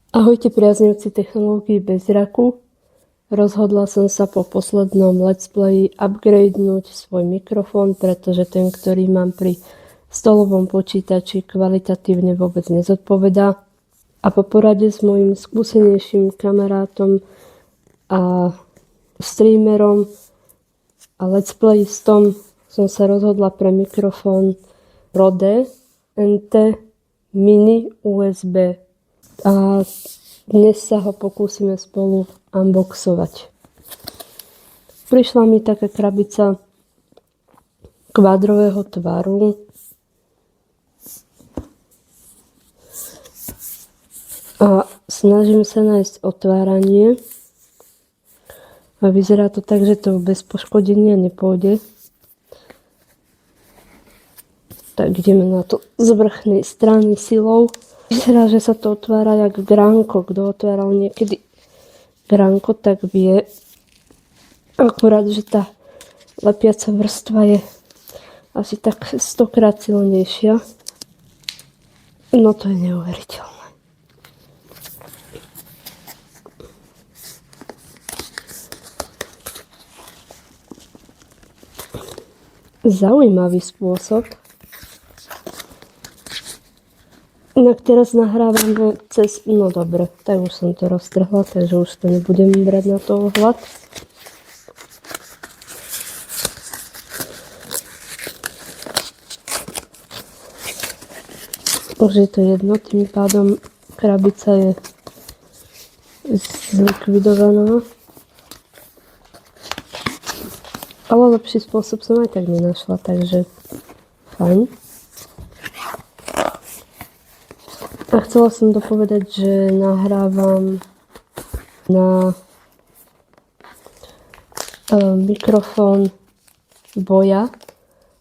Ahojte priaznivci technológií bez zraku. Rozhodla som sa po poslednom let's play upgradenúť svoj mikrofón, pretože ten, ktorý mám pri stolovom počítači, kvalitatívne vôbec nezodpovedá. A po porade s mojím skúsenejším kamarátom a streamerom a let's playistom som sa rozhodla pre mikrofón Rode NT Mini USB. A dnes sa ho pokúsime spolu unboxovať. Prišla mi taká krabica kvádrového tvaru. A snažím sa nájsť otváranie. A vyzerá to tak, že to bez poškodenia nepôjde. Tak ideme na to z vrchnej strany silou. Vyzerá, že sa to otvára jak gránko. Kto otváral niekedy gránko, tak vie. Akurát, že tá lepiaca vrstva je asi tak 100-krát silnejšia. No to je neuveriteľné. Zaujímavý spôsob. Inak teraz nahrávam cez... No dobre, tak už som to roztrhla, takže už to nebudem brať na to ohľad. Už je to jedno, tým pádom krabica je zlikvidovaná. Ale lepší spôsob som aj tak nenašla, takže fajn. A chcela som dopovedať, že nahrávam na mikrofón Boya,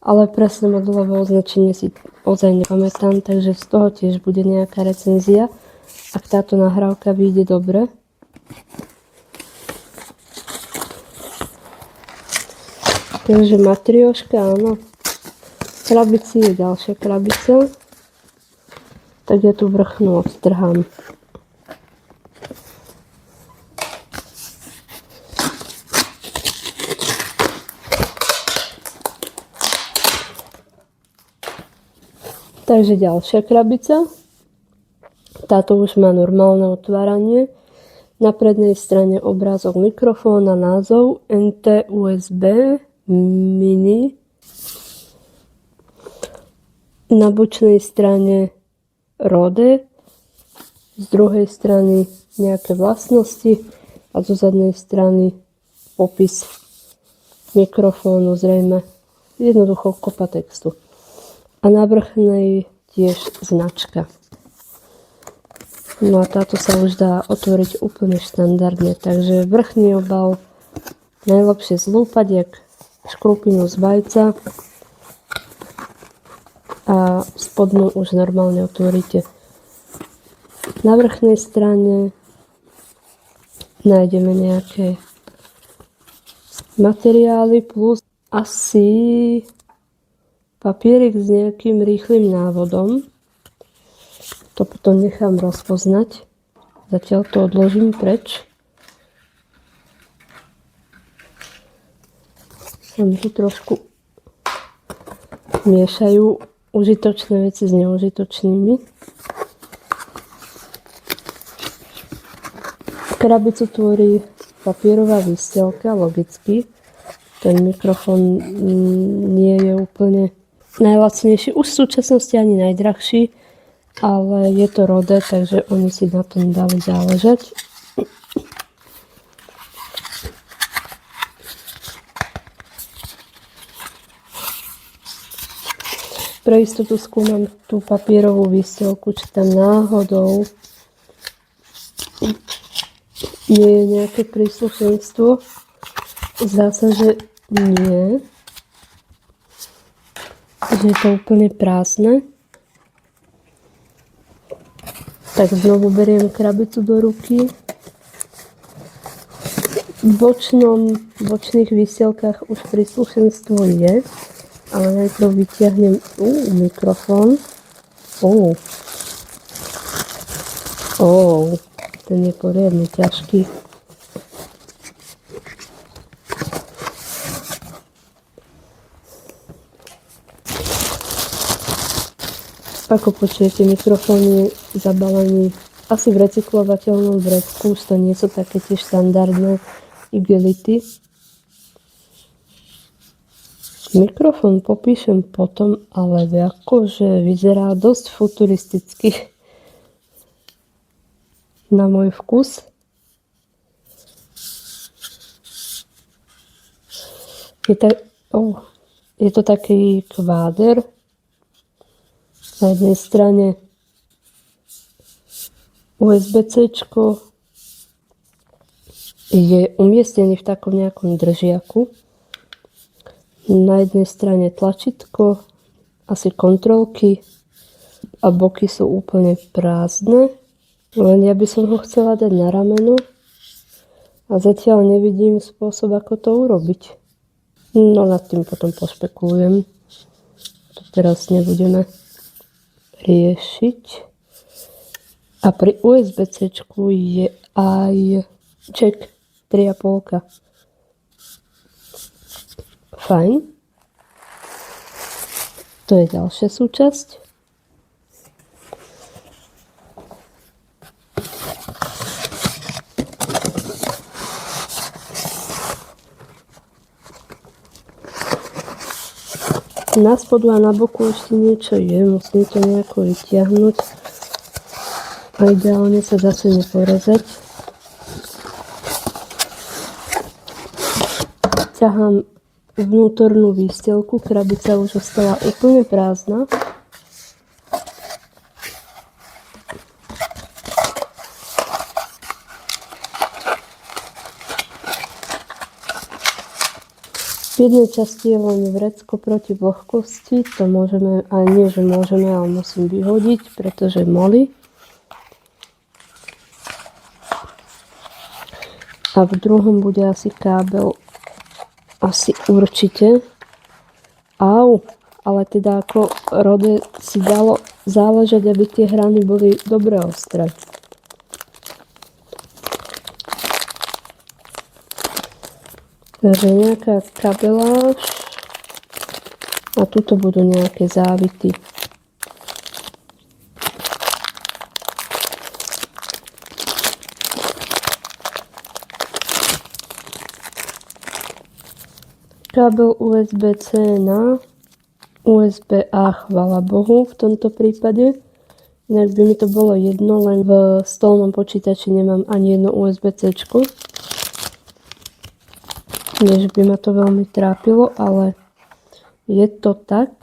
ale presne modulové označenie si ozaj nepamätám, takže z toho tiež bude nejaká recenzia, ak táto nahrávka vyjde dobre. Takže matrioška, áno. V krabici je ďalšia krabica. Tak ja tu vrchnú odtrhám. Takže ďalšia krabica. Táto už má normálne otváranie. Na prednej strane obrázok mikrofóna, názov NT USB Mini. Na bočnej strane Rode, z druhej strany nejaké vlastnosti a zo zadnej strany popis mikrofónu, zrejme jednoducho kopa textu. A na vrchnej tiež značka. No a táto sa už dá otvoriť úplne štandardne, takže vrchný obal najlepšie zlúpať jak škrupinu z vajca. A spodnú už normálne otvoríte. Na vrchnej strane nájdeme nejaké materiály plus asi papierik s nejakým rýchlym návodom. To potom nechám rozpoznať. Zatiaľ to odložím preč. Sa mi tu trošku miešajú užitočné veci s neužitočnými. Krabicu tvorí papierová výstielka, logicky. Ten mikrofón nie je úplne najlacnejší, už v súčasnosti ani najdrahší, ale je to Rode, takže oni si na tom dali záležať. Pre istotu skúmam tú papierovú výstielku, či tam náhodou nie je nejaké príslušenstvo. Zdá sa, že nie. Že je to úplne prázdne. Tak znovu beriem krabicu do ruky. V bočných výstielkách už príslušenstvo je. Ale najprv vytiahnem mikrofón. Ten je poriadne ťažký. Ako počujete, mikrofón je zabalený asi v recyklovateľnom vrecku, už to nie sú také tiež štandardné igelity. Mikrofón popíšem potom, ale akože vyzerá dosť futuristicky na môj vkus. Je to taký kváder. Na jednej strane USB-C je umiestnený v takom nejakom držiaku. Na jednej strane tlačítko, asi kontrolky a boky sú úplne prázdne. Len ja by som ho chcela dať na rameno a zatiaľ nevidím spôsob, ako to urobiť. No nad tým potom pošpekulujem. To teraz nebudeme riešiť. A pri USB-C je aj jack 3,5. Fajn. To je ďalšia súčasť. Na spodu a na boku ešte niečo je, musím to nejako vytiahnuť a ideálne sa zase neporezať. Ťahám vnútornú výstielku, krabica už ostala úplne prázdna. V jednej časti je len vrecko proti vlhkosti, to môžeme, aj nie, že môžeme, ale musím vyhodiť, pretože moli. A v druhom bude asi kábel, asi určite. Ale teda ako Rode si dalo záležať, aby tie hrany boli dobre ostré. Takže nejaká kabeláž a tuto budú nejaké závity. Kábel USB-C na USB-A, chvála Bohu, v tomto prípade. Inak by mi to bolo jedno, len v stolnom počítači nemám ani jedno USB-C. Nie, že by ma to veľmi trápilo, ale je to tak.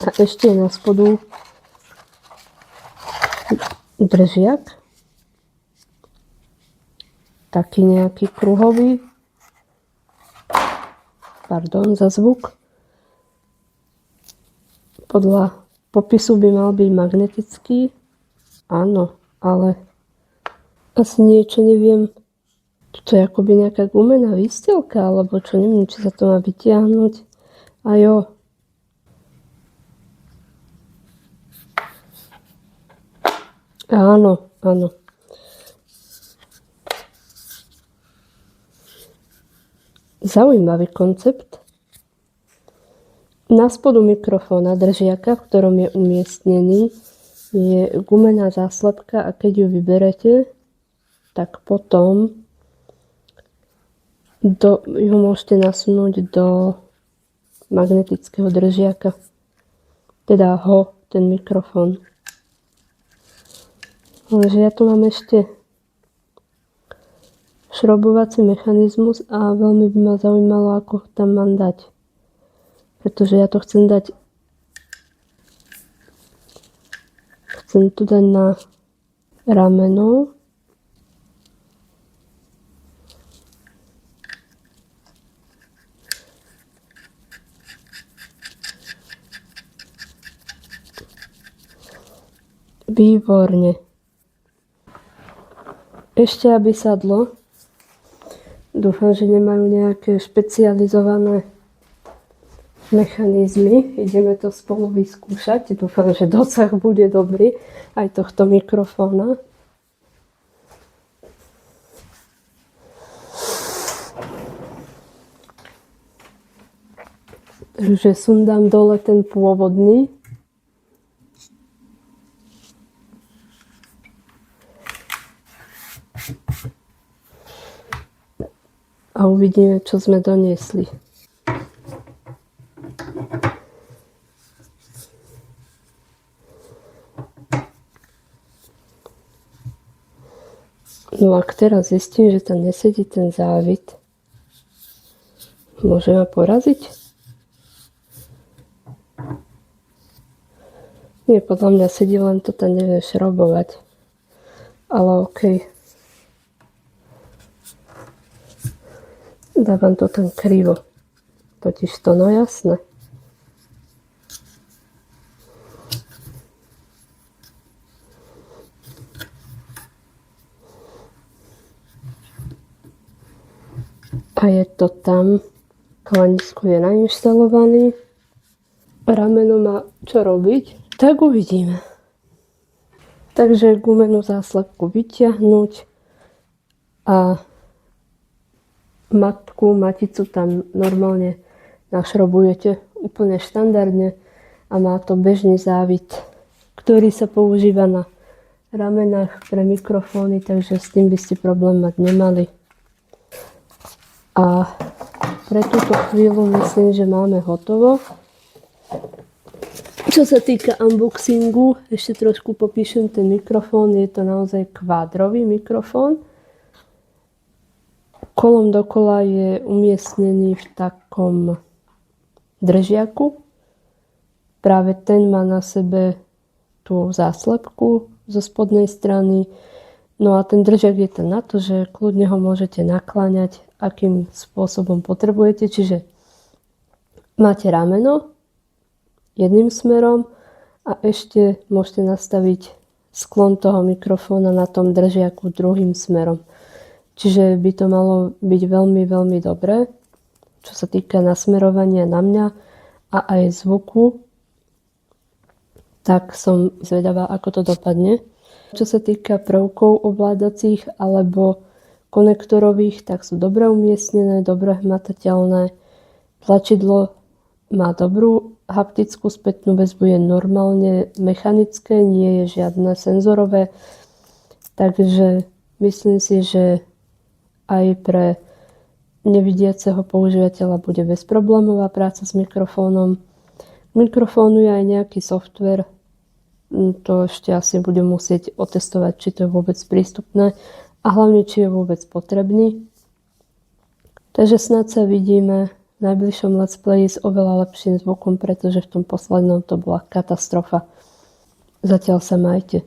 A ešte na spodu držiak. Taký nejaký kruhový. Pardon za zvuk. Podľa popisu by mal byť magnetický. Áno, ale asi niečo neviem. To je akoby nejaká gumená výstielka, alebo čo, neviem, či sa to má vytiahnuť. A jo. Áno. Zaujímavý koncept. Na spodu mikrofóna držiaka, v ktorom je umiestnený, je gumená záslepka a keď ju vyberete, tak potom ju môžete nasunúť do magnetického držiaka. Teda ten mikrofón. Takže ja tu mám ešte šrobovací mechanizmus a veľmi by ma zaujímalo, ako ho tam mám dať. Pretože ja to chcem tu dať na rameno. Výborne. Ešte aby sadlo. Dúfam, že nemajú nejaké špecializované mechanizmy. Ideme to spolu vyskúšať. Dúfam, že dosah bude dobrý aj tohto mikrofóna. Takže sundám dole ten pôvodný. A uvidíme, čo sme doniesli. No ak teraz zistím, že tam nesedí ten závit, môže ma poraziť? Nie, podľa mňa sedí, len to tam neviem šrobovať. Ale okej. Dávam to tam krivo. Totiž to, no jasné. A je to tam. Klanisko je nainštalovaný. Rameno má čo robiť. Tak uvidíme. Takže gumenú záslepku vyťahnuť a maticu tam normálne našrobujete úplne štandardne a má to bežný závit, ktorý sa používa na ramenách pre mikrofóny, takže s tým by ste problém mať nemali. A pre túto chvíľu myslím, že máme hotovo. Čo sa týka unboxingu, ešte trošku popíšem ten mikrofón. Je to naozaj kvádrový mikrofón. Kolom dokola je umiestnený v takom držiaku. Práve ten má na sebe tú záslepku zo spodnej strany. No a ten držiak je tam na to, že kľudne ho môžete nakláňať, akým spôsobom potrebujete. Čiže máte rameno jedným smerom a ešte môžete nastaviť sklon toho mikrofóna na tom držiaku druhým smerom. Čiže by to malo byť veľmi, veľmi dobré, čo sa týka nasmerovania na mňa a aj zvuku. Tak som zvedavá, ako to dopadne. Čo sa týka prvkov ovládacích alebo konektorových, tak sú dobre umiestnené, dobre hmatateľné. Tlačidlo má dobrú haptickú spätnú väzbu, je normálne mechanické, nie je žiadne senzorové. Takže myslím si, že aj pre nevidiaceho používateľa bude bezproblémová práca s mikrofónom. K mikrofónu je aj nejaký software, to ešte asi budem musieť otestovať, či to je vôbec prístupné a hlavne, či je vôbec potrebný. Takže snad sa vidíme v najbližšom let's play s oveľa lepším zvukom, pretože v tom poslednom to bola katastrofa. Zatiaľ sa majte.